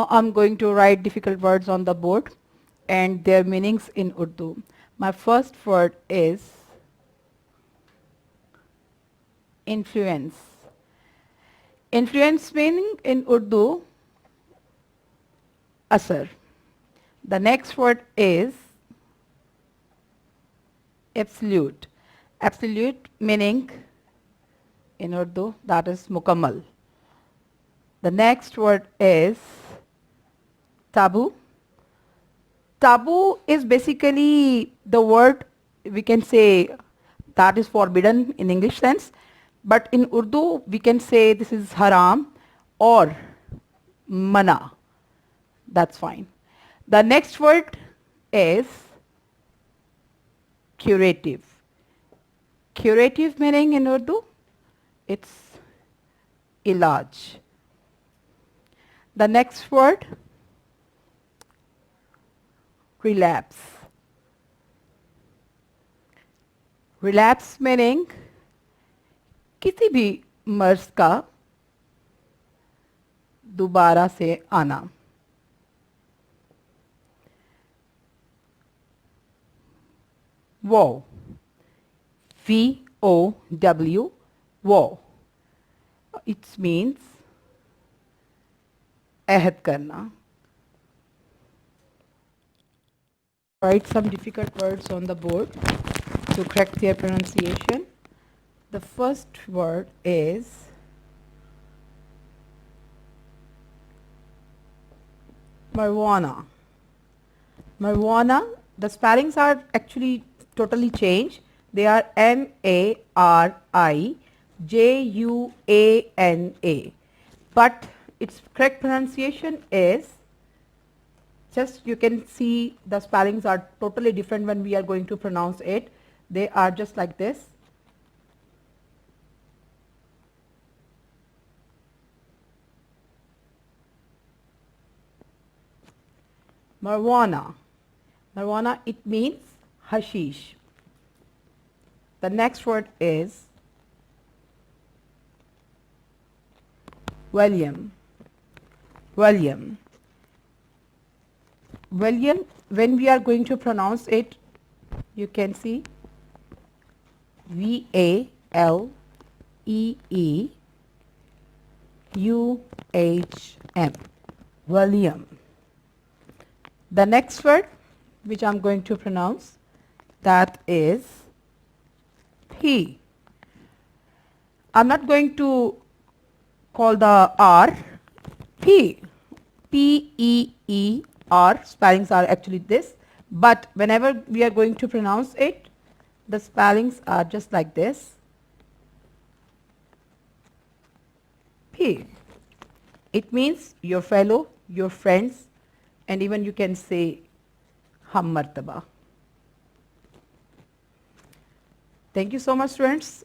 Now I'm going to write difficult words on the board and their meanings in Urdu. My first word is influence. Influence meaning in Urdu, asar. The next word is absolute. Absolute meaning in Urdu, that is mukammal. The next word is taboo. Taboo is basically the word we can say that is forbidden in English sense, but in Urdu we can say this is haram or mana. That's fine. The next word is curative. Curative meaning in Urdu, it's ilaj. The next word, relapse. Relapse meaning किसी भी मर्ज का दोबारा से आना. Vow. V-O-W, vow. It means ahad karna. Write some difficult words on the board to correct their pronunciation. The first word is marijuana. Marijuana, the spellings are actually totally changed. They are M-A-R-I-J-U-A-N-A. But its correct pronunciation is, just you can see the spellings are totally different when we are going to pronounce it. They are just like this. Marijuana. Marijuana, it means hashish. The next word is William. William. William, when we are going to pronounce it, you can see V-A-L-E-E-U-H-M. William. The next word which I'm going to pronounce, that is he. I'm not going to call the R. P. P-E-E-R. Spellings are actually this. But whenever we are going to pronounce it, the spellings are just like this. P. It means your fellow, your friends, and even you can say hum martaba. Thank you so much, students.